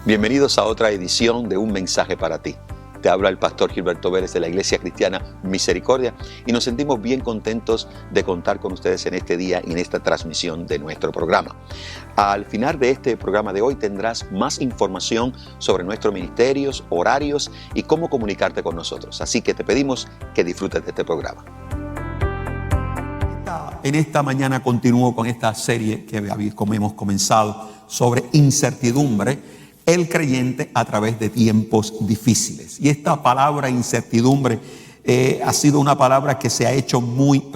Bienvenidos a otra edición de Un Mensaje para Ti. Te habla el pastor Gilberto Vélez de la Iglesia Cristiana Misericordia y nos sentimos bien contentos de contar con ustedes en este día y en esta transmisión de nuestro programa. Al final de este programa de hoy tendrás más información sobre nuestros ministerios, horarios y cómo comunicarte con nosotros. Así que te pedimos que disfrutes de este programa. En esta mañana continúo con esta serie que hemos comenzado sobre incertidumbre. El creyente a través de tiempos difíciles. Y esta palabra incertidumbre ha sido una palabra que se ha hecho muy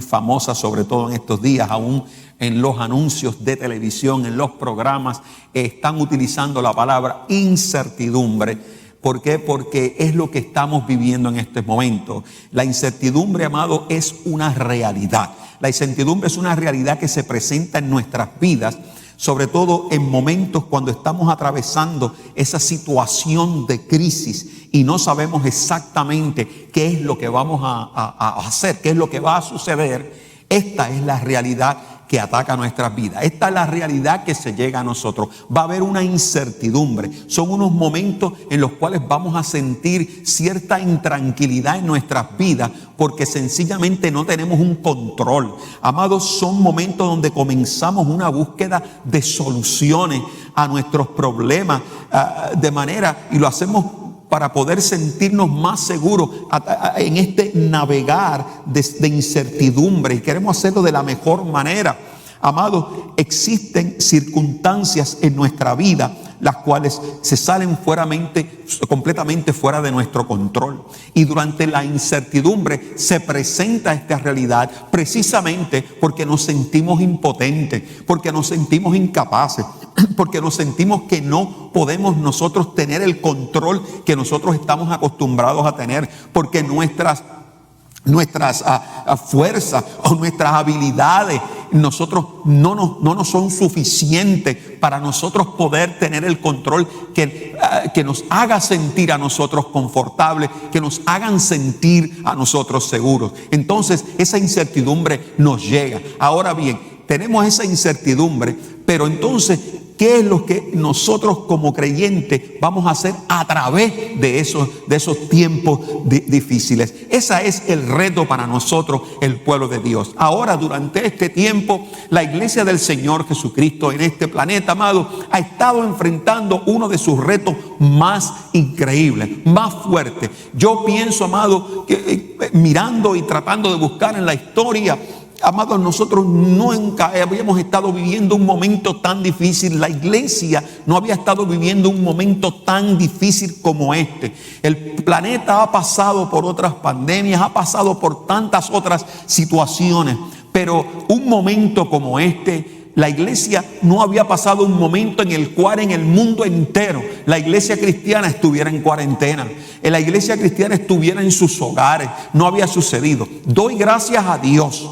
famosa, sobre todo en estos días, aún en los anuncios de televisión, en los programas, están utilizando la palabra incertidumbre. ¿Por qué? Porque es lo que estamos viviendo en este momento. La incertidumbre, amado, es una realidad. La incertidumbre es una realidad que se presenta en nuestras vidas, sobre todo en momentos cuando estamos atravesando esa situación de crisis y no sabemos exactamente qué es lo que vamos a hacer, qué es lo que va a suceder. Esta es la realidad que ataca nuestras vidas. Esta es la realidad que se llega a nosotros. Va a haber una incertidumbre. Son unos momentos en los cuales vamos a sentir cierta intranquilidad en nuestras vidas porque sencillamente no tenemos un control. Amados, son momentos donde comenzamos una búsqueda de soluciones a nuestros problemas y lo hacemos para poder sentirnos más seguros en este navegar de incertidumbre, y queremos hacerlo de la mejor manera. Amados, existen circunstancias en nuestra vida las cuales se salen completamente fuera de nuestro control, y durante la incertidumbre se presenta esta realidad precisamente porque nos sentimos impotentes, porque nos sentimos incapaces, porque nos sentimos que no podemos nosotros tener el control que nosotros estamos acostumbrados a tener, porque nuestras fuerzas o nuestras habilidades no nos son suficientes para nosotros poder tener el control que nos haga sentir a nosotros confortables, que nos hagan sentir a nosotros seguros. Entonces esa incertidumbre nos llega. Ahora bien, tenemos esa incertidumbre, pero entonces, ¿qué es lo que nosotros como creyentes vamos a hacer a través de esos tiempos difíciles? Ese es el reto para nosotros, el pueblo de Dios. Ahora, durante este tiempo, la iglesia del Señor Jesucristo en este planeta, amado, ha estado enfrentando uno de sus retos más increíbles, más fuertes. Yo pienso, amado, que mirando y tratando de buscar en la historia, amados, nosotros nunca habíamos estado viviendo un momento tan difícil. La iglesia no había estado viviendo un momento tan difícil como este. El planeta ha pasado por otras pandemias, ha pasado por tantas otras situaciones, pero un momento como este, la iglesia no había pasado un momento en el cual en el mundo entero la iglesia cristiana estuviera en cuarentena, la iglesia cristiana estuviera en sus hogares. No había sucedido. Doy gracias a Dios.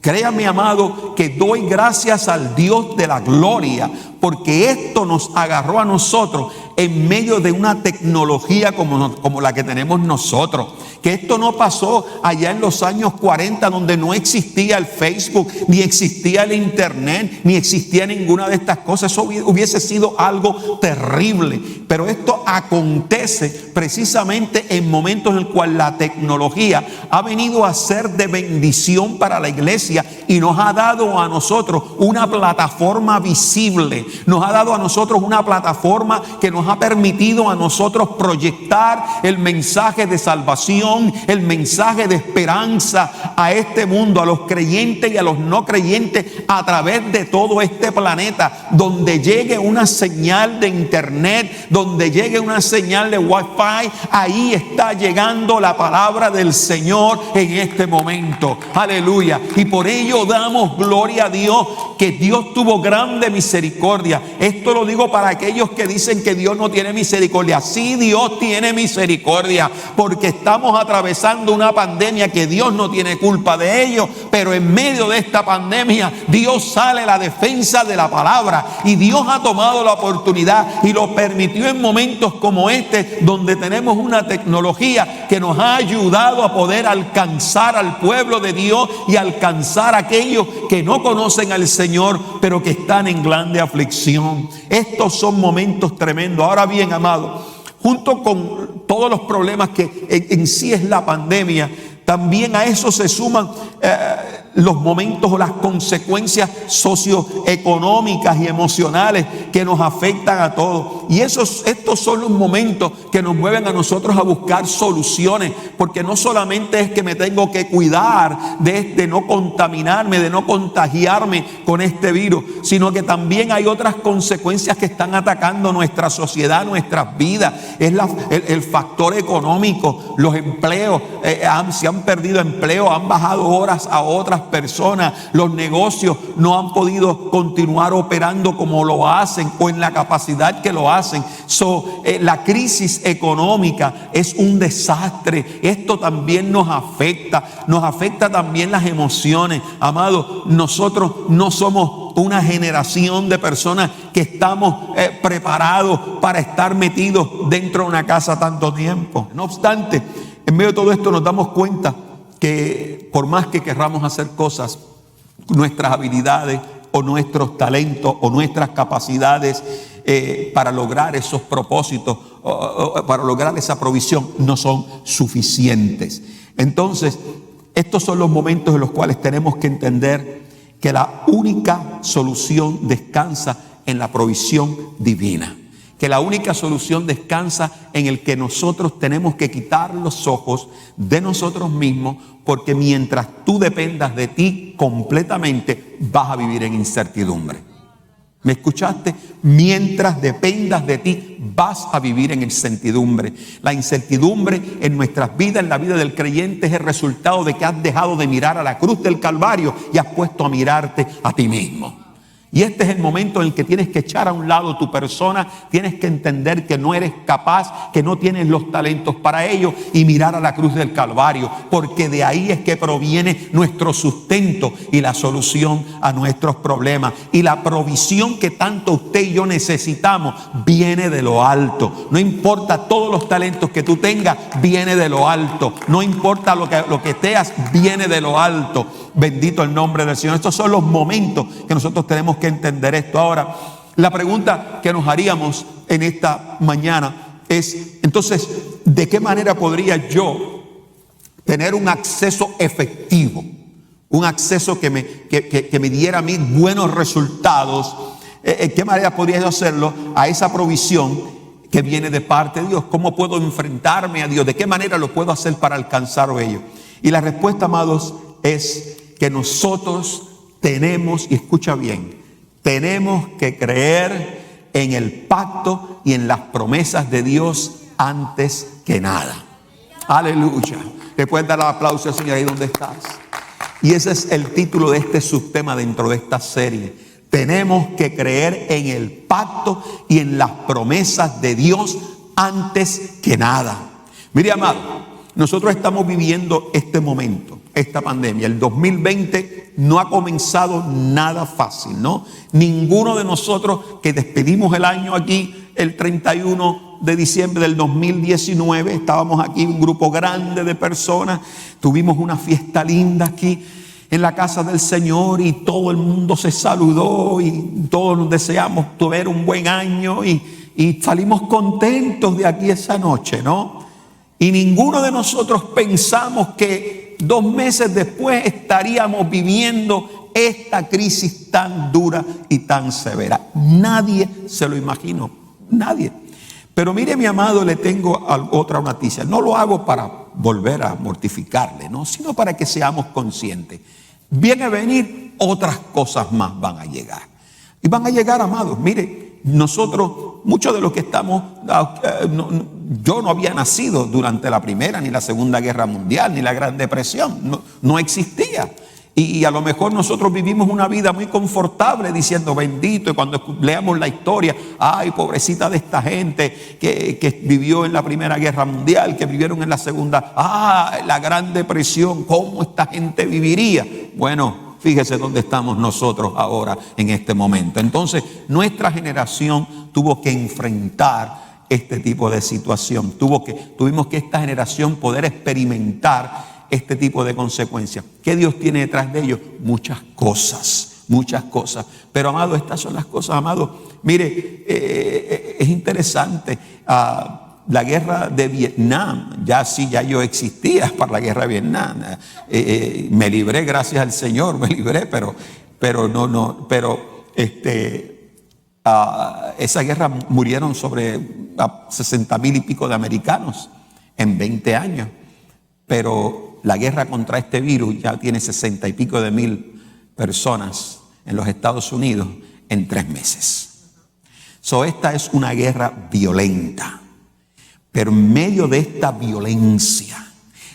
Créame, amado, que doy gracias al Dios de la gloria, porque esto nos agarró a nosotros en medio de una tecnología como la que tenemos nosotros. Que esto no pasó allá en los años 40, donde no existía el Facebook, ni existía el internet, ni existía ninguna de estas cosas. Eso hubiese sido algo terrible. Pero esto acontece precisamente en momentos en el cual la tecnología ha venido a ser de bendición para la iglesia y nos ha dado a nosotros una plataforma visible. Nos ha dado a nosotros una plataforma que nos ha permitido a nosotros proyectar el mensaje de salvación, el mensaje de esperanza a este mundo, a los creyentes y a los no creyentes, a través de todo este planeta. Donde llegue una señal de internet, donde llegue una señal de wifi, ahí está llegando la palabra del Señor en este momento. Aleluya. Y por ello damos gloria a Dios, que Dios tuvo grande misericordia. Esto lo digo para aquellos que dicen que Dios Dios no tiene misericordia. Sí, Dios tiene misericordia, porque estamos atravesando una pandemia que Dios no tiene culpa de ello, pero en medio de esta pandemia Dios sale a la defensa de la palabra, y Dios ha tomado la oportunidad y lo permitió en momentos como este, donde tenemos una tecnología que nos ha ayudado a poder alcanzar al pueblo de Dios y alcanzar a aquellos que no conocen al Señor, pero que están en grande aflicción. Estos son momentos tremendos. Ahora bien, amado, junto con todos los problemas que en sí es la pandemia, también a eso se suman los momentos o las consecuencias socioeconómicas y emocionales que nos afectan a todos. Y estos son los momentos que nos mueven a nosotros a buscar soluciones, porque no solamente es que me tengo que cuidar de no contaminarme, de no contagiarme con este virus, sino que también hay otras consecuencias que están atacando nuestra sociedad, nuestras vidas. Es el factor económico, los empleos, se han perdido empleos, han bajado horas a otras personas, los negocios no han podido continuar operando como lo hacen o en la capacidad que lo hacen. La crisis económica es un desastre. Esto también nos afecta también las emociones. Amado, nosotros no somos una generación de personas que estamos preparados para estar metidos dentro de una casa tanto tiempo. No obstante, en medio de todo esto nos damos cuenta que por más que querramos hacer cosas, nuestras habilidades o nuestros talentos o nuestras capacidades para lograr esos propósitos o para lograr esa provisión no son suficientes. Entonces, estos son los momentos en los cuales tenemos que entender que la única solución descansa en la provisión divina. Que la única solución descansa en el que nosotros tenemos que quitar los ojos de nosotros mismos, porque mientras tú dependas de ti completamente, vas a vivir en incertidumbre. ¿Me escuchaste? Mientras dependas de ti, vas a vivir en incertidumbre. La incertidumbre en nuestras vidas, en la vida del creyente, es el resultado de que has dejado de mirar a la cruz del Calvario y has puesto a mirarte a ti mismo. Y este es el momento en el que tienes que echar a un lado tu persona, tienes que entender que no eres capaz, que no tienes los talentos para ello, y mirar a la cruz del Calvario, porque de ahí es que proviene nuestro sustento y la solución a nuestros problemas. Y la provisión que tanto usted y yo necesitamos viene de lo alto. No importa todos los talentos que tú tengas, viene de lo alto. No importa lo que seas, viene de lo alto. Bendito el nombre del Señor. Estos son los momentos que nosotros tenemos que entender esto. Ahora, la pregunta que nos haríamos en esta mañana es, entonces, ¿de qué manera podría yo tener un acceso efectivo? Un acceso que me diera a mí buenos resultados. ¿En qué manera podría yo hacerlo a esa provisión que viene de parte de Dios? ¿Cómo puedo enfrentarme a Dios? ¿De qué manera lo puedo hacer para alcanzar ello? Y la respuesta, amados, es que nosotros tenemos, y escucha bien, tenemos que creer en el pacto y en las promesas de Dios antes que nada. Aleluya. Le puedes dar el aplauso al Señor ahí donde estás. Y ese es el título de este subtema dentro de esta serie. Tenemos que creer en el pacto y en las promesas de Dios antes que nada. Mire, amado, nosotros estamos viviendo este momento, esta pandemia. El 2020 no ha comenzado nada fácil, ¿no? Ninguno de nosotros que despedimos el año aquí, el 31 de diciembre del 2019, estábamos aquí un grupo grande de personas, tuvimos una fiesta linda aquí en la casa del Señor y todo el mundo se saludó y todos nos deseamos tener un buen año y salimos contentos de aquí esa noche, ¿no? Y ninguno de nosotros pensamos que 2 meses después estaríamos viviendo esta crisis tan dura y tan severa. Nadie se lo imaginó, nadie. Pero mire, mi amado, le tengo otra noticia. No lo hago para volver a mortificarle, ¿no? Sino para que seamos conscientes. Viene a venir, otras cosas más van a llegar. Y van a llegar, amados. Mire, nosotros, muchos de los que estamos, yo no había nacido durante la Primera ni la Segunda Guerra Mundial, ni la Gran Depresión, no existía. Y a lo mejor nosotros vivimos una vida muy confortable diciendo bendito, y cuando leamos la historia, ay, pobrecita de esta gente que vivió en la Primera Guerra Mundial, que vivieron en la Segunda, la Gran Depresión, ¿cómo esta gente viviría? Bueno, fíjese dónde estamos nosotros ahora en este momento. Entonces, nuestra generación tuvo que enfrentar este tipo de situación. Tuvimos que esta generación poder experimentar este tipo de consecuencias. ¿Qué Dios tiene detrás de ello? Muchas cosas. Pero, amado, estas son las cosas, amado. Mire, es interesante. La guerra de Vietnam, ya yo existía para la guerra de Vietnam. Me libré, gracias al Señor, esa guerra murieron sobre 60,000 y pico de americanos en 20 años. Pero la guerra contra este virus ya tiene 60 y pico de mil personas en los Estados Unidos en 3 meses. Esta es una guerra violenta. Pero en medio de esta violencia,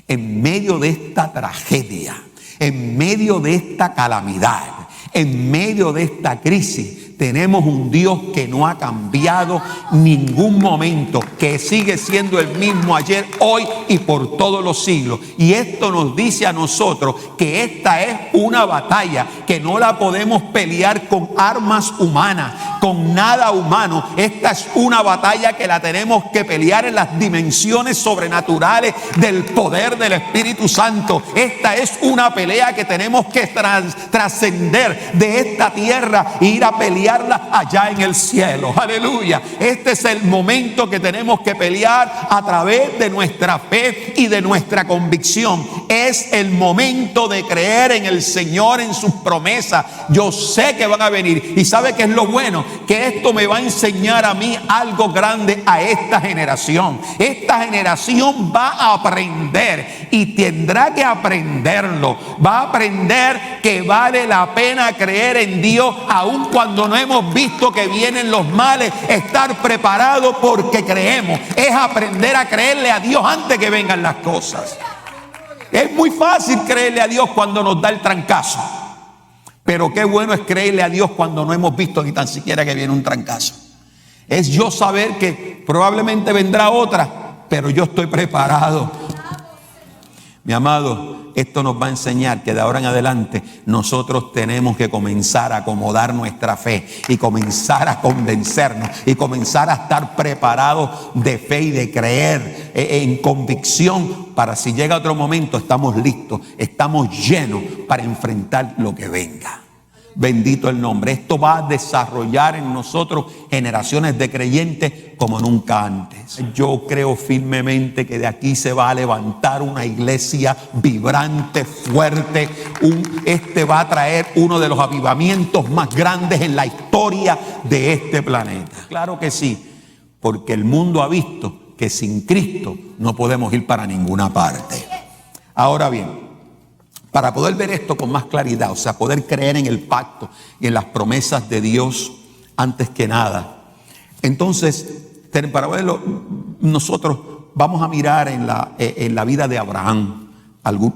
en medio de esta tragedia, en medio de esta calamidad, en medio de esta crisis, tenemos un Dios que no ha cambiado ningún momento, que sigue siendo el mismo ayer, hoy y por todos los siglos. Y esto nos dice a nosotros que esta es una batalla que no la podemos pelear con armas humanas, con nada humano. Esta es una batalla que la tenemos que pelear en las dimensiones sobrenaturales del poder del Espíritu Santo. Esta es una pelea que tenemos que trascender de esta tierra e ir a pelearla allá en el cielo. Aleluya. Este es el momento que tenemos que pelear a través de nuestra fe y de nuestra convicción. Es el momento de creer en el Señor, en sus promesas. Yo sé que van a venir. ¿Y sabe qué es lo bueno? Que esto me va a enseñar a mí algo grande a esta generación. Esta generación va a aprender y tendrá que aprenderlo. Va a aprender que vale la pena creer en Dios aun cuando no hemos visto que vienen los males. Estar preparado porque creemos. Es aprender a creerle a Dios antes que vengan las cosas. Es muy fácil creerle a Dios cuando nos da el trancazo. Pero qué bueno es creerle a Dios cuando no hemos visto ni tan siquiera que viene un trancazo. Es yo saber que probablemente vendrá otra, pero yo estoy preparado. Mi amado, esto nos va a enseñar que de ahora en adelante nosotros tenemos que comenzar a acomodar nuestra fe y comenzar a convencernos y comenzar a estar preparados de fe y de creer en convicción para si llega otro momento estamos listos, estamos llenos para enfrentar lo que venga. Bendito el nombre. Esto va a desarrollar en nosotros generaciones de creyentes como nunca antes. Yo creo firmemente que de aquí se va a levantar una iglesia vibrante, fuerte. Este va a traer uno de los avivamientos más grandes en la historia de este planeta. Claro que sí, porque el mundo ha visto que sin Cristo no podemos ir para ninguna parte. Ahora bien, para poder ver esto con más claridad, o sea, poder creer en el pacto y en las promesas de Dios antes que nada. Entonces, para verlo, nosotros vamos a mirar en la vida de Abraham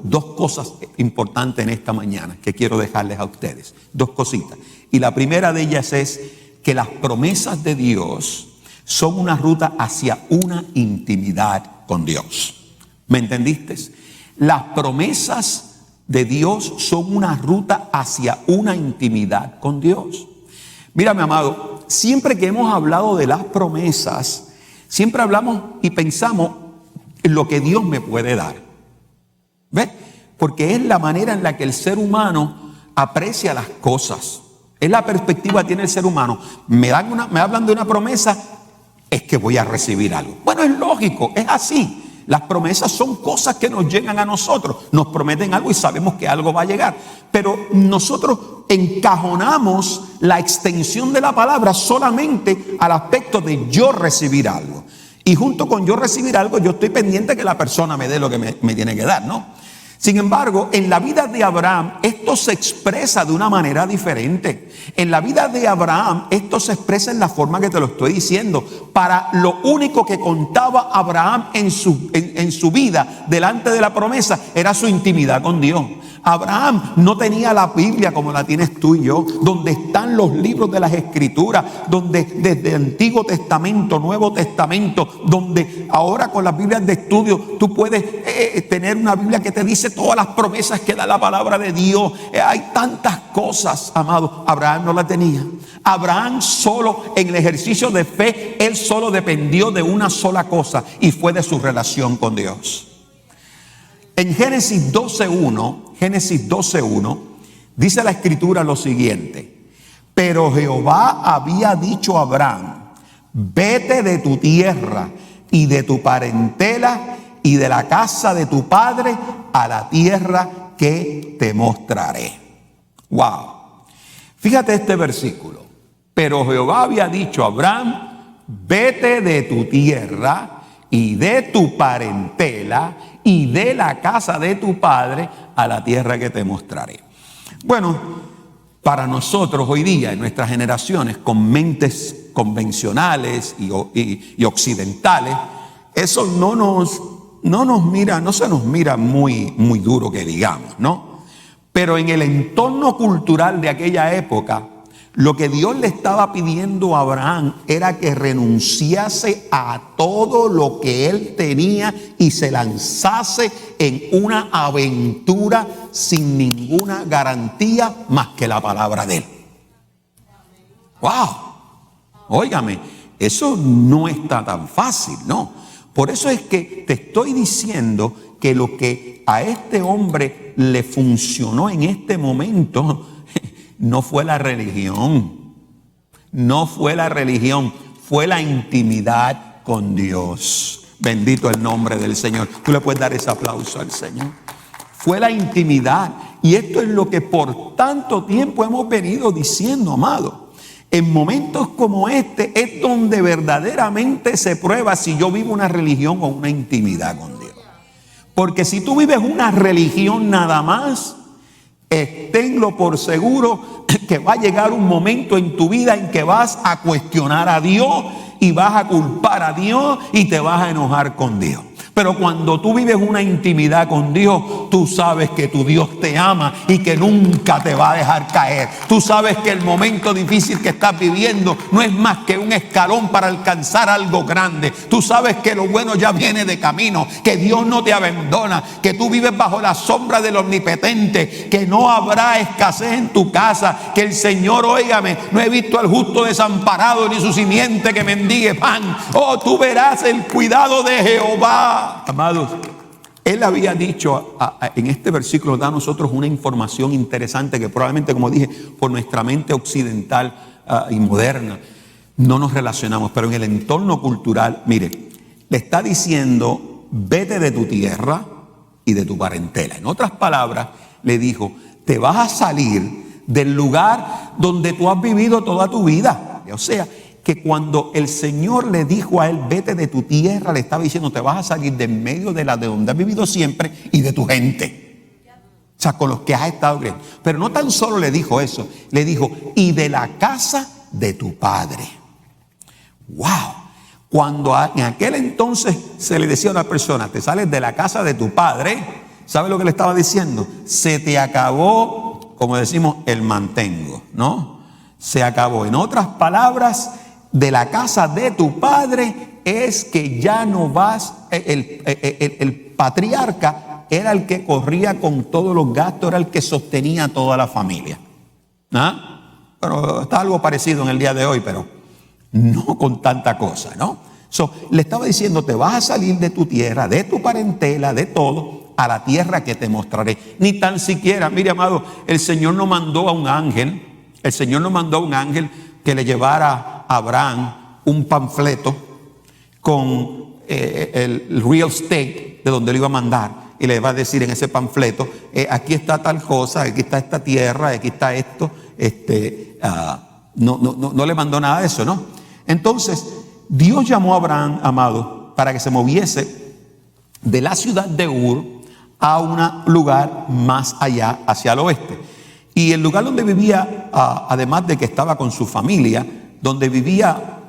dos cosas importantes en esta mañana que quiero dejarles a ustedes. Dos cositas. Y la primera de ellas es que las promesas de Dios son una ruta hacia una intimidad con Dios. ¿Me entendiste? Las promesas de Dios son una ruta hacia una intimidad con Dios. Mira, mi amado, siempre que hemos hablado de las promesas, siempre hablamos y pensamos en lo que Dios me puede dar. ¿Ves? Porque es la manera en la que el ser humano aprecia las cosas. Es la perspectiva que tiene el ser humano. Me hablan de una promesa, es que voy a recibir algo. Bueno, es lógico, es así. Las promesas son cosas que nos llegan a nosotros. Nos prometen algo y sabemos que algo va a llegar. Pero nosotros encajonamos la extensión de la palabra solamente al aspecto de yo recibir algo. Y junto con yo recibir algo, yo estoy pendiente que la persona me dé lo que me tiene que dar, ¿no? Sin embargo, en la vida de Abraham, esto se expresa de una manera diferente. En la vida de Abraham, esto se expresa en la forma que te lo estoy diciendo. Para lo único que contaba Abraham en su vida, delante de la promesa, era su intimidad con Dios. Abraham no tenía la Biblia como la tienes tú y yo, donde están los libros de las Escrituras, donde desde Antiguo Testamento, Nuevo Testamento, donde ahora con las Biblias de estudio tú puedes tener una Biblia que te dice todas las promesas que da la palabra de Dios. Hay tantas cosas, amado. Abraham no la tenía. Abraham solo en el ejercicio de fe, él solo dependió de una sola cosa, y fue de su relación con Dios. En Génesis 12:1, dice la Escritura lo siguiente: pero Jehová había dicho a Abraham: vete de tu tierra y de tu parentela y de la casa de tu padre a la tierra que te mostraré. Wow. Fíjate este versículo. Pero Jehová había dicho a Abraham: vete de tu tierra y de tu parentela y de la casa de tu padre a la tierra que te mostraré. Bueno, para nosotros hoy día, en nuestras generaciones con mentes convencionales y occidentales, eso no se nos mira muy duro, que digamos, ¿no? Pero en el entorno cultural de aquella época, lo que Dios le estaba pidiendo a Abraham era que renunciase a todo lo que él tenía y se lanzase en una aventura sin ninguna garantía más que la palabra de él. ¡Wow! Óigame, eso no está tan fácil, ¿no? Por eso es que te estoy diciendo que lo que a este hombre le funcionó en este momento no fue la religión, fue la intimidad con Dios. Bendito el nombre del Señor. Tú le puedes dar ese aplauso al Señor. Fue la intimidad. Y esto es lo que por tanto tiempo hemos venido diciendo, amado. En momentos como este es donde verdaderamente se prueba si yo vivo una religión o una intimidad con Dios. Porque si tú vives una religión nada más, tenlo por seguro que va a llegar un momento en tu vida en que vas a cuestionar a Dios y vas a culpar a Dios y te vas a enojar con Dios. Pero cuando tú vives una intimidad con Dios, tú sabes que tu Dios te ama y que nunca te va a dejar caer. Tú sabes que el momento difícil que estás viviendo no es más que un escalón para alcanzar algo grande. Tú sabes que lo bueno ya viene de camino, que Dios no te abandona, que tú vives bajo la sombra del Omnipotente, que no habrá escasez en tu casa, que el Señor, óigame, no he visto al justo desamparado ni su simiente que mendigue pan. Oh, tú verás el cuidado de Jehová. Amados, él había dicho en este versículo, da a nosotros una información interesante que probablemente, como dije, por nuestra mente occidental y moderna no nos relacionamos, pero en el entorno cultural, mire, le está diciendo: vete de tu tierra y de tu parentela. En otras palabras, le dijo: te vas a salir del lugar donde tú has vivido toda tu vida. O sea, que cuando el Señor le dijo a él: vete de tu tierra, le estaba diciendo: te vas a salir de en medio de donde has vivido siempre y de tu gente. O sea, con los que has estado creyendo. Pero no tan solo le dijo eso, le dijo: y de la casa de tu padre. ¡Wow! Cuando en aquel entonces se le decía a una persona: te sales de la casa de tu padre, ¿sabe lo que le estaba diciendo? Se te acabó, como decimos, el mantengo, ¿no? Se acabó. En otras palabras, de la casa de tu padre es que ya no vas. El patriarca era el que corría con todos los gastos, era el que sostenía a toda la familia. Pero está algo parecido en el día de hoy, pero no con tanta cosa, ¿no? Le estaba diciendo: te vas a salir de tu tierra, de tu parentela, de todo, a la tierra que te mostraré. Ni tan siquiera, mire, amado, el Señor no mandó a un ángel. El Señor nos mandó a un ángel que le llevara a Abraham un panfleto con el real estate de donde lo iba a mandar. Y le va a decir en ese panfleto: aquí está tal cosa, aquí está esta tierra, aquí está esto. No le mandó nada de eso, ¿no? Entonces, Dios llamó a Abraham, amado, para que se moviese de la ciudad de Ur a un lugar más allá, hacia el oeste. Y el lugar donde vivía, además de que estaba con su familia, donde vivía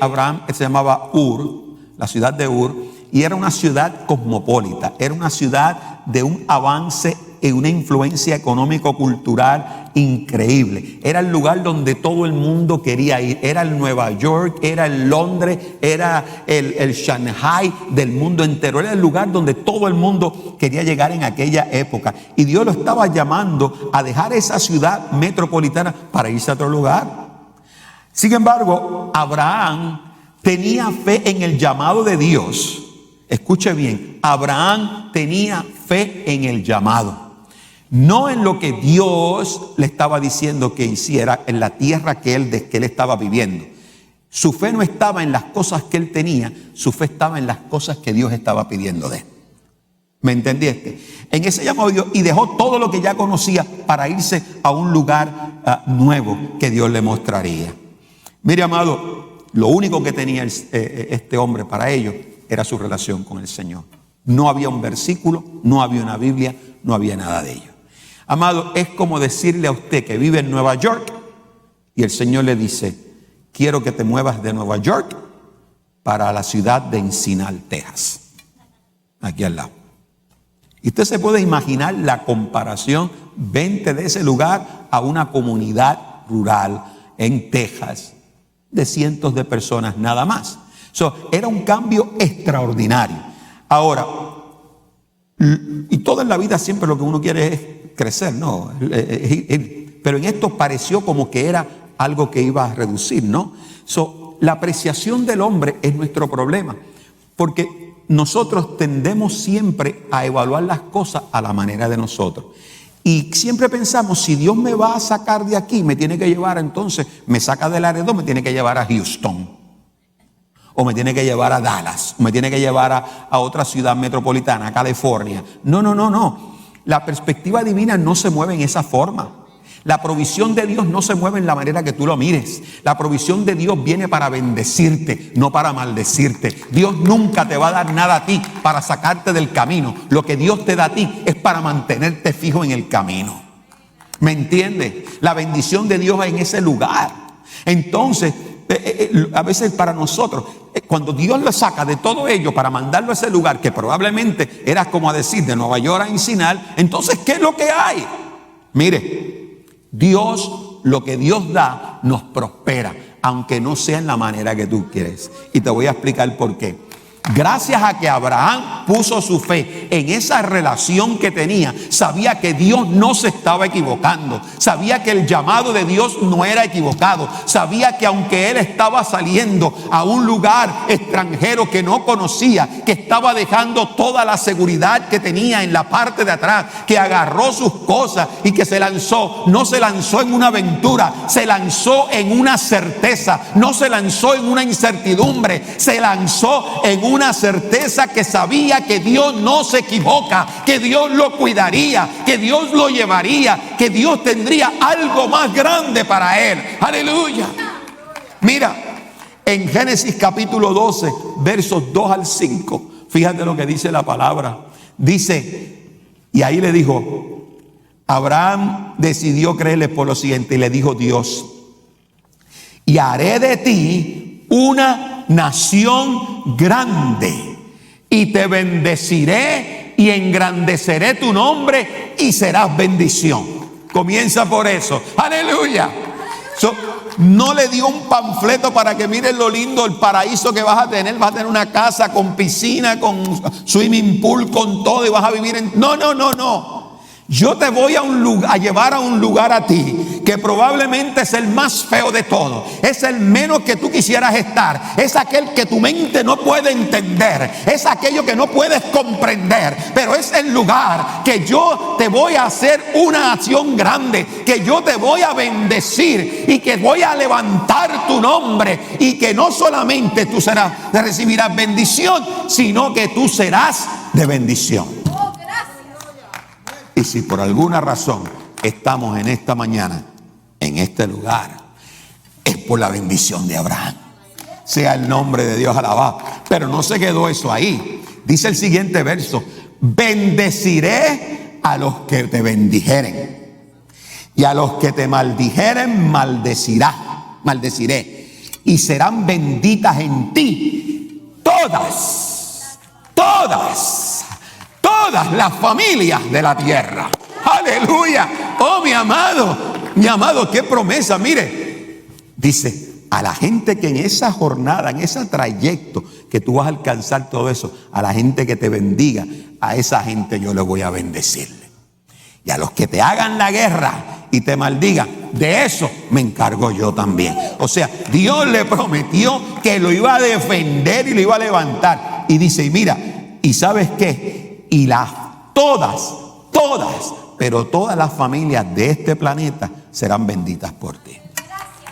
Abraham, se llamaba Ur, la ciudad de Ur, y era una ciudad cosmopolita, era una ciudad de un avance una influencia económico-cultural increíble. Era el lugar donde todo el mundo quería ir. Era el Nueva York, era el Londres, era el Shanghai del mundo entero. Era el lugar donde todo el mundo quería llegar en aquella época. Y Dios lo estaba llamando a dejar esa ciudad metropolitana para irse a otro lugar. Sin embargo, Abraham tenía fe en el llamado de Dios. Escuche bien, Abraham tenía fe en el llamado, no en lo que Dios le estaba diciendo que hiciera en la tierra que él estaba viviendo. Su fe no estaba en las cosas que él tenía, su fe estaba en las cosas que Dios estaba pidiendo de él. ¿Me entendiste? En ese llamado de Dios, y dejó todo lo que ya conocía para irse a un lugar nuevo que Dios le mostraría. Mire, amado, lo único que tenía este hombre para ello era su relación con el Señor. No había un versículo, no había una Biblia, no había nada de ello. Amado, es como decirle a usted que vive en Nueva York y el Señor le dice: quiero que te muevas de Nueva York para la ciudad de Encinal, Texas, aquí al lado. Y usted se puede imaginar la comparación. Vente de ese lugar a una comunidad rural en Texas de cientos de personas nada más. Era un cambio extraordinario. Ahora, y todo en la vida siempre lo que uno quiere es crecer, ¿no? Pero en esto pareció como que era algo que iba a reducir, ¿no? La apreciación del hombre es nuestro problema, porque nosotros tendemos siempre a evaluar las cosas a la manera de nosotros. Y siempre pensamos, si Dios me va a sacar de aquí, me tiene que llevar, entonces me saca de Laredo, me tiene que llevar a Houston, o me tiene que llevar a Dallas, o me tiene que llevar a otra ciudad metropolitana, a California. No. La perspectiva divina no se mueve en esa forma. La provisión de Dios no se mueve en la manera que tú lo mires. La provisión de Dios viene para bendecirte, no para maldecirte. Dios nunca te va a dar nada a ti para sacarte del camino. Lo que Dios te da a ti es para mantenerte fijo en el camino. ¿Me entiendes? La bendición de Dios en ese lugar. Entonces, a veces para nosotros, cuando Dios lo saca de todo ello para mandarlo a ese lugar, que probablemente era como a decir de Nueva York a Encinal, entonces, ¿qué es lo que hay? Mire, Dios, lo que Dios da, nos prospera, aunque no sea en la manera que tú quieres. Y te voy a explicar por qué. Gracias a que Abraham puso su fe en esa relación que tenía, sabía que Dios no se estaba equivocando, sabía que el llamado de Dios no era equivocado, sabía que aunque él estaba saliendo a un lugar extranjero que no conocía, que estaba dejando toda la seguridad que tenía en la parte de atrás, que agarró sus cosas y que se lanzó, no se lanzó en una aventura, se lanzó en una certeza, no se lanzó en una incertidumbre, se lanzó en una certeza que sabía que Dios no se equivoca, que Dios lo cuidaría, que Dios lo llevaría, que Dios tendría algo más grande para él. Aleluya. Mira, en Génesis capítulo 12, versos 2 al 5, fíjate lo que dice la palabra. Dice, y ahí le dijo, Abraham decidió creerle por lo siguiente, y le dijo Dios: y haré de ti una nación grande, y te bendeciré y engrandeceré tu nombre y serás bendición. Comienza por eso. Aleluya. No le dio un panfleto para que miren lo lindo, el paraíso que vas a tener. Vas a tener una casa con piscina, con swimming pool, con todo, y vas a vivir en... No. Yo te voy a llevar a un lugar a ti que probablemente es el más feo de todo. Es el menos que tú quisieras estar. Es aquel que tu mente no puede entender. Es aquello que no puedes comprender. Pero es el lugar que yo te voy a hacer una nación grande, que yo te voy a bendecir y que voy a levantar tu nombre, y que no solamente tú recibirás bendición, sino que tú serás de bendición. Y si por alguna razón estamos en esta mañana, en este lugar, es por la bendición de Abraham. Sea el nombre de Dios alabado. Pero no se quedó eso ahí. Dice el siguiente verso: bendeciré a los que te bendijeren, y a los que te maldijeren maldeciré, y serán benditas en ti todas las familias de la tierra. Aleluya. Oh, mi amado, qué promesa. Mire, dice, a la gente que en esa jornada, en ese trayecto que tú vas a alcanzar todo eso, a la gente que te bendiga, a esa gente yo le voy a bendecirle. Y a los que te hagan la guerra y te maldigan, de eso me encargo yo también. O sea, Dios le prometió que lo iba a defender y lo iba a levantar. Y dice, y mira, ¿y sabes qué? Y todas, pero todas las familias de este planeta serán benditas por ti.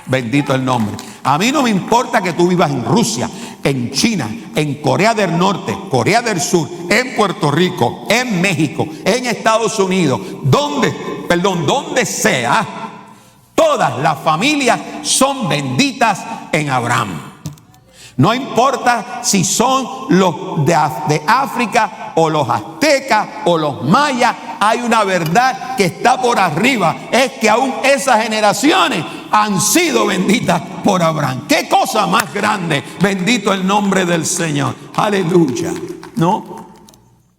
Bendito el nombre. A mí no me importa que tú vivas en Rusia, en China, en Corea del Norte, Corea del Sur, en Puerto Rico, en México, en Estados Unidos, donde sea, todas las familias son benditas en Abraham. No importa si son los de África o los aztecas o los mayas, hay una verdad que está por arriba, es que aún esas generaciones han sido benditas por Abraham. ¡Qué cosa más grande! Bendito el nombre del Señor. Aleluya. ¿No?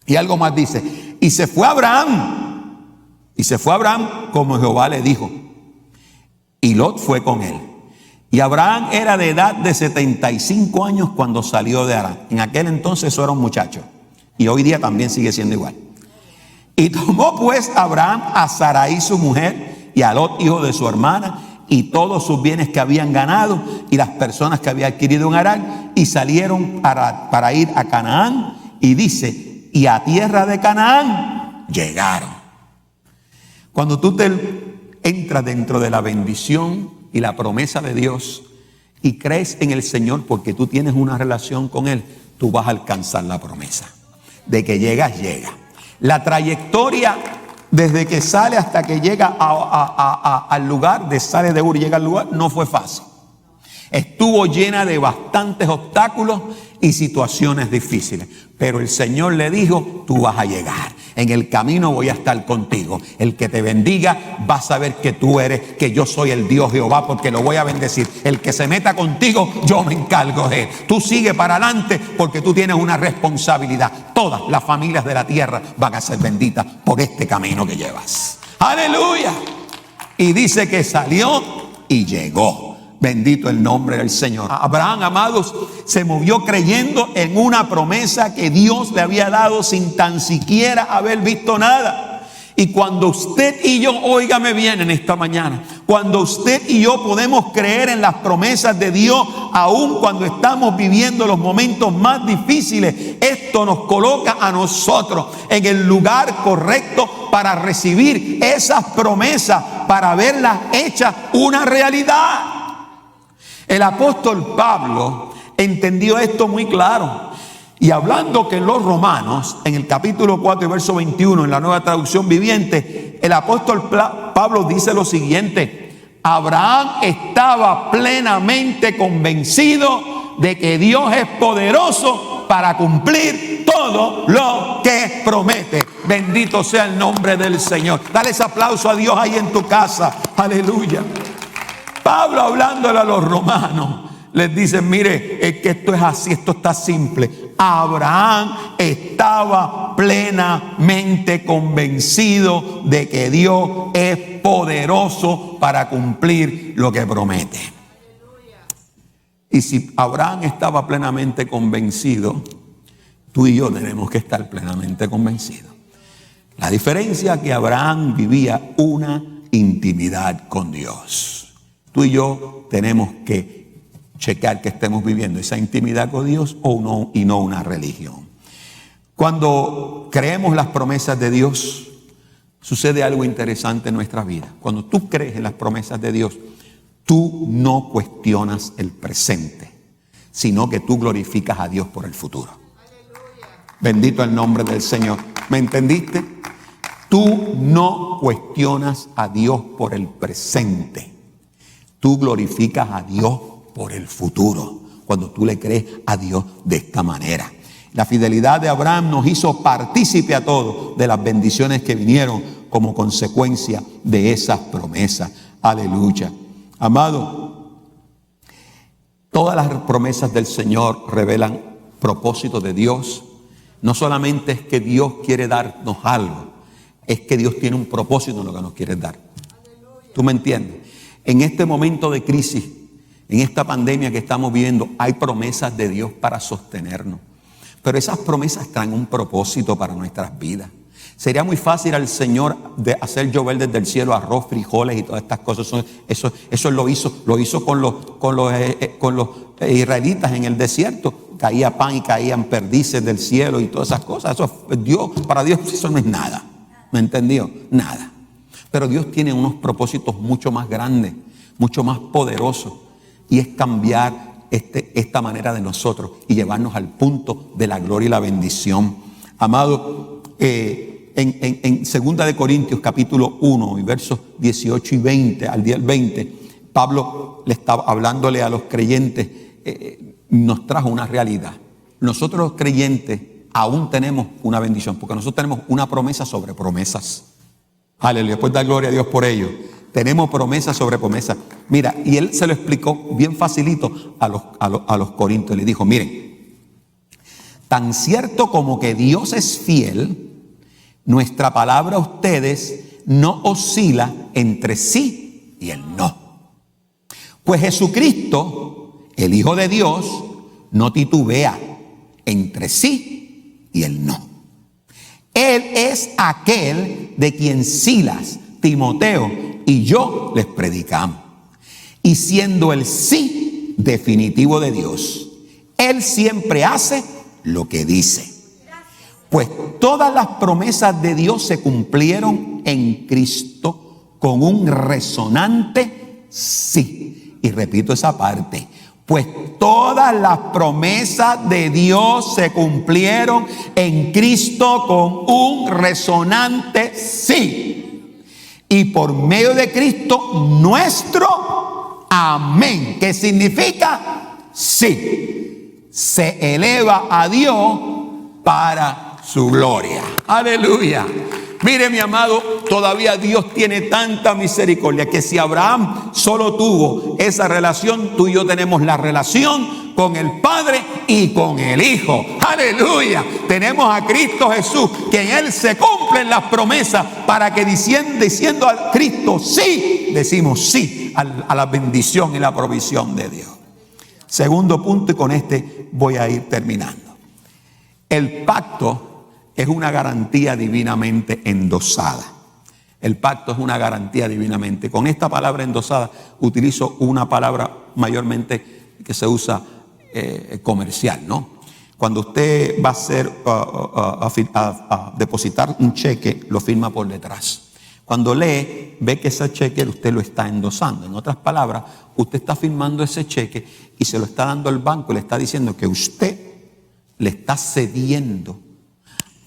Y algo más dice, y se fue Abraham como Jehová le dijo, y Lot fue con él. Y Abraham era de edad de 75 años cuando salió de Harán. En aquel entonces eso era un muchacho. Y hoy día también sigue siendo igual. Y tomó pues Abraham a Sarai su mujer y a Lot hijo de su hermana y todos sus bienes que habían ganado y las personas que había adquirido en Harán y salieron para ir a Canaán. Y dice, y a tierra de Canaán llegaron. Cuando tú te entras dentro de la bendición y la promesa de Dios y crees en el Señor porque tú tienes una relación con Él, tú vas a alcanzar la promesa. De que llegas, llega. La trayectoria desde que sale hasta que llega al lugar, sale de Ur y llega al lugar, no fue fácil. Estuvo llena de bastantes obstáculos y situaciones difíciles. Pero el Señor le dijo, tú vas a llegar. En el camino voy a estar contigo. El que te bendiga va a saber que tú eres, que yo soy el Dios Jehová, porque lo voy a bendecir. El que se meta contigo, yo me encargo de él. Tú sigue para adelante porque tú tienes una responsabilidad. Todas las familias de la tierra van a ser benditas por este camino que llevas. ¡Aleluya! Y dice que salió y llegó. Bendito el nombre del Señor. Abraham, amados, se movió creyendo en una promesa que Dios le había dado sin tan siquiera haber visto nada. Y cuando usted y yo, óigame bien en esta mañana, cuando usted y yo podemos creer en las promesas de Dios, aun cuando estamos viviendo los momentos más difíciles, esto nos coloca a nosotros en el lugar correcto para recibir esas promesas, para verlas hechas una realidad. El apóstol Pablo entendió esto muy claro. Y hablando que en los Romanos, en el capítulo 4 y verso 21, en la Nueva Traducción Viviente, el apóstol Pablo dice lo siguiente: Abraham estaba plenamente convencido de que Dios es poderoso para cumplir todo lo que promete. Bendito sea el nombre del Señor. Dale ese aplauso a Dios ahí en tu casa. Aleluya. Pablo, hablándole a los romanos, les dice, mire, es que esto es así, esto está simple. Abraham estaba plenamente convencido de que Dios es poderoso para cumplir lo que promete. Y si Abraham estaba plenamente convencido, tú y yo tenemos que estar plenamente convencidos. La diferencia es que Abraham vivía una intimidad con Dios. Tú y yo tenemos que checar que estemos viviendo esa intimidad con Dios o no, y no una religión. Cuando creemos las promesas de Dios, sucede algo interesante en nuestra vida. Cuando tú crees en las promesas de Dios, tú no cuestionas el presente, sino que tú glorificas a Dios por el futuro. Bendito el nombre del Señor. ¿Me entendiste? Tú no cuestionas a Dios por el presente. Tú glorificas a Dios por el futuro, cuando tú le crees a Dios de esta manera. La fidelidad de Abraham nos hizo partícipe a todos de las bendiciones que vinieron como consecuencia de esas promesas. Aleluya. Amado, todas las promesas del Señor revelan propósito de Dios. No solamente es que Dios quiere darnos algo. es que Dios tiene un propósito en lo que nos quiere dar. ¿Tú me entiendes? En este momento de crisis, en esta pandemia que estamos viviendo, hay promesas de Dios para sostenernos. Pero esas promesas traen un propósito para nuestras vidas. Sería muy fácil al Señor de hacer llover desde el cielo arroz, frijoles y todas estas cosas. Eso lo hizo con los israelitas en el desierto. Caía pan y caían perdices del cielo y todas esas cosas. Para Dios eso no es nada. ¿Me entendió? Nada. Pero Dios tiene unos propósitos mucho más grandes, mucho más poderosos. Y es cambiar esta manera de nosotros y llevarnos al punto de la gloria y la bendición. Amado, en 2 de Corintios capítulo 1 y versos 18 y 20 al 20, Pablo le estaba hablándole a los creyentes, nos trajo una realidad. Nosotros los creyentes aún tenemos una bendición, porque nosotros tenemos una promesa sobre promesas. Aleluya, pues da gloria a Dios por ello. Tenemos promesas sobre promesas. Mira, y él se lo explicó bien facilito a los corintios. Le dijo, miren, tan cierto como que Dios es fiel, nuestra palabra a ustedes no oscila entre sí y el no. Pues Jesucristo, el Hijo de Dios, no titubea entre sí y el no. Él es aquel de quien Silas, Timoteo y yo les predicamos. Y siendo el sí definitivo de Dios, Él siempre hace lo que dice. Pues todas las promesas de Dios se cumplieron en Cristo con un resonante sí. Y repito esa parte. Pues todas las promesas de Dios se cumplieron en Cristo con un resonante sí. Y por medio de Cristo nuestro amén. ¿Qué significa? Sí. Se eleva a Dios para su gloria. Aleluya. Mire, mi amado, todavía Dios tiene tanta misericordia que si Abraham solo tuvo esa relación, tú y yo tenemos la relación con el Padre y con el Hijo. Aleluya. Tenemos a Cristo Jesús, que en Él se cumplen las promesas para que diciendo a Cristo sí, decimos sí a la bendición y la provisión de Dios. Segundo punto, y con este voy a ir terminando. El pacto es una garantía divinamente endosada. El pacto es una garantía divinamente. Con esta palabra endosada utilizo una palabra mayormente que se usa comercial, ¿no? Cuando usted va a hacer a depositar un cheque, lo firma por detrás. Cuando lee, ve que ese cheque usted lo está endosando. En otras palabras, usted está firmando ese cheque y se lo está dando al banco y le está diciendo que usted le está cediendo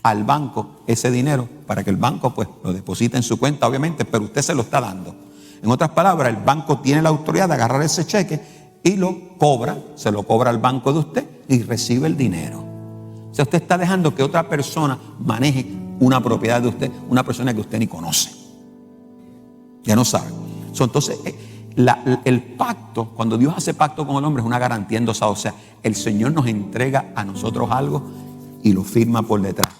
al banco ese dinero para que el banco pues lo deposite en su cuenta, obviamente, pero usted se lo está dando. En otras palabras, el banco tiene la autoridad de agarrar ese cheque y lo cobra, se lo cobra al banco de usted y recibe el dinero. O sea, usted está dejando que otra persona maneje una propiedad de usted, una persona que usted ni conoce. Ya no sabe. Entonces, el pacto, cuando Dios hace pacto con el hombre, es una garantía endosada. O sea, el Señor nos entrega a nosotros algo y lo firma por detrás.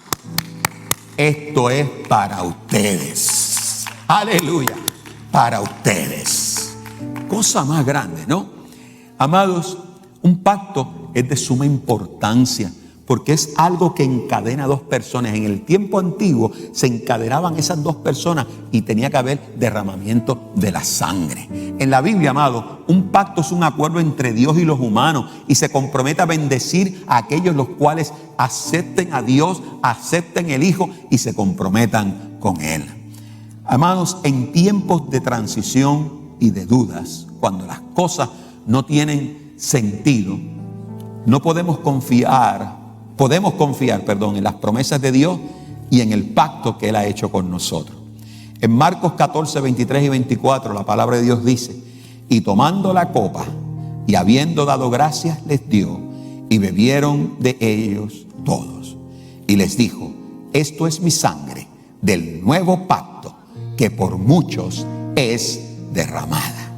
Esto es para ustedes. Aleluya. Para ustedes. Cosa más grande, ¿no? Amados, un pacto es de suma importancia porque es algo que encadena a dos personas. En el tiempo antiguo se encadenaban esas dos personas y tenía que haber derramamiento de la sangre. En la Biblia, amado, un pacto es un acuerdo entre Dios y los humanos y se compromete a bendecir a aquellos los cuales acepten a Dios, acepten el Hijo y se comprometan con Él. Amados, en tiempos de transición y de dudas, cuando las cosas no tienen sentido, no podemos confiar en las promesas de Dios y en el pacto que Él ha hecho con nosotros. En Marcos 14, 23 y 24, la palabra de Dios dice: y tomando la copa y habiendo dado gracias, les dio, y bebieron de ellos todos. Y les dijo: esto es mi sangre del nuevo pacto, que por muchos es derramada.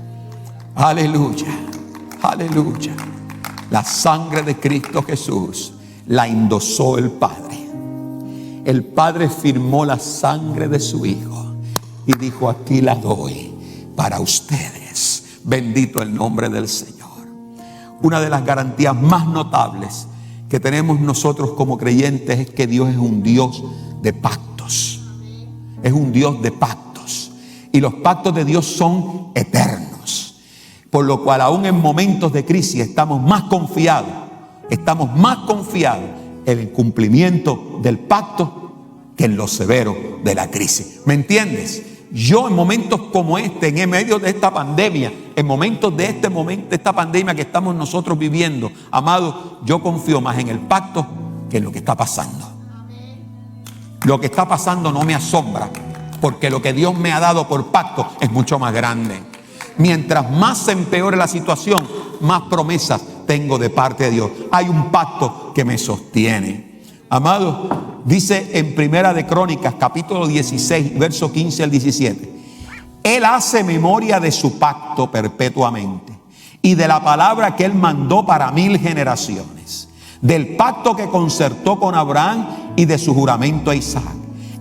Aleluya, aleluya. La sangre de Cristo Jesús la endosó el Padre. el Padre firmó la sangre de su Hijo y dijo: aquí la doy para ustedes. Bendito el nombre del Señor. Una de las garantías más notables que tenemos nosotros como creyentes es que Dios es un Dios de pactos. Es un Dios de pactos. Y los pactos de Dios son eternos. Por lo cual, aún en momentos de crisis, estamos más confiados en el cumplimiento del pacto que en lo severo de la crisis. ¿Me entiendes? Yo en momentos como este, en medio de esta pandemia, en momentos de esta pandemia que estamos nosotros viviendo, amados, yo confío más en el pacto que en lo que está pasando. Lo que está pasando no me asombra, porque lo que Dios me ha dado por pacto es mucho más grande. Mientras más se empeore la situación, más promesas tengo de parte de Dios. Hay un pacto que me sostiene. Amados, dice en Primera de Crónicas, capítulo 16, verso 15 al 17. Él hace memoria de su pacto perpetuamente y de la palabra que Él mandó para 1000 generaciones, del pacto que concertó con Abraham y de su juramento a Isaac,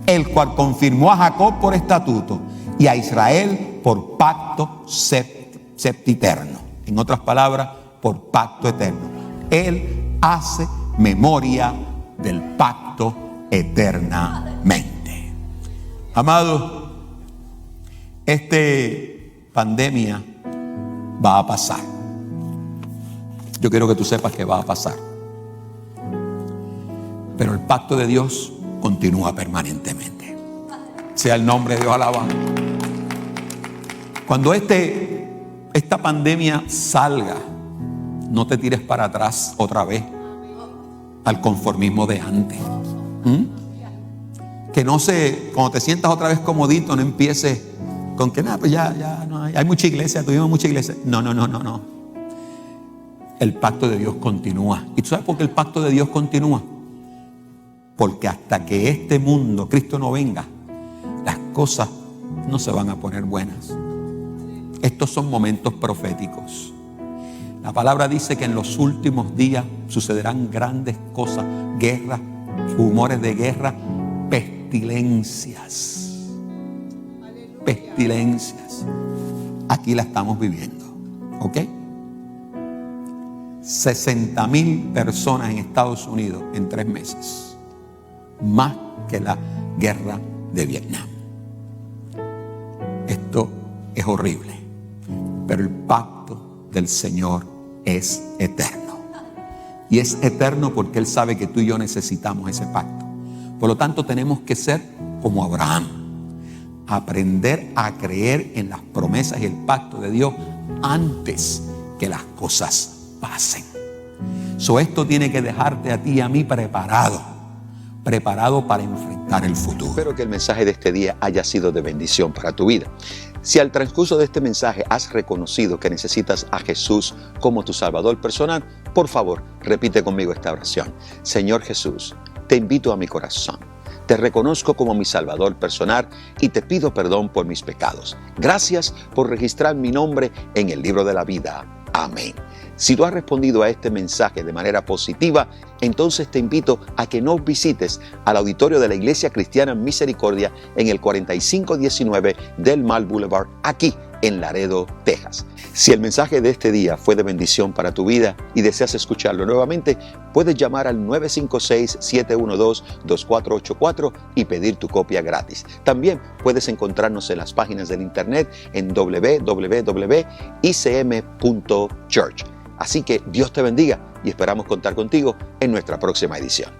el cual confirmó a Jacob por estatuto y a Israel por pacto septiterno. En otras palabras, por pacto eterno. Él hace memoria del pacto eternamente. Amados, esta pandemia va a pasar. Yo quiero que tú sepas que va a pasar. Pero el pacto de Dios continúa permanentemente. Sea el nombre de Dios alabado. Cuando esta pandemia salga, no te tires para atrás otra vez al conformismo de antes. Que no cuando te sientas otra vez comodito, no empieces con que pues ya no hay mucha iglesia, tuvimos mucha iglesia. No. El pacto de Dios continúa. ¿Y tú sabes por qué el pacto de Dios continúa? Porque hasta que este mundo, Cristo no venga, las cosas no se van a poner buenas. Estos son momentos proféticos. La palabra dice que en los últimos días sucederán grandes cosas, guerras, rumores de guerra, pestilencias. Pestilencias. Aquí la estamos viviendo. ¿Ok? 60,000 personas en Estados Unidos en 3 meses. Más que la guerra de Vietnam. Esto es horrible. Pero el pacto del Señor es eterno. Y es eterno porque Él sabe que tú y yo necesitamos ese pacto. Por lo tanto, tenemos que ser como Abraham. Aprender a creer en las promesas y el pacto de Dios antes que las cosas pasen. Esto tiene que dejarte a ti y a mí preparado para enfrentar el futuro. Espero que el mensaje de este día haya sido de bendición para tu vida. Si al transcurso de este mensaje has reconocido que necesitas a Jesús como tu Salvador personal, por favor, repite conmigo esta oración. Señor Jesús, te invito a mi corazón. Te reconozco como mi Salvador personal y te pido perdón por mis pecados. Gracias por registrar mi nombre en el libro de la vida. Amén. Si tú has respondido a este mensaje de manera positiva, entonces te invito a que nos visites al auditorio de la Iglesia Cristiana Misericordia en el 4519 del Mall Boulevard, aquí en Laredo, Texas. Si el mensaje de este día fue de bendición para tu vida y deseas escucharlo nuevamente, puedes llamar al 956-712-2484 y pedir tu copia gratis. También puedes encontrarnos en las páginas del internet en www.icm.church. Así que Dios te bendiga y esperamos contar contigo en nuestra próxima edición.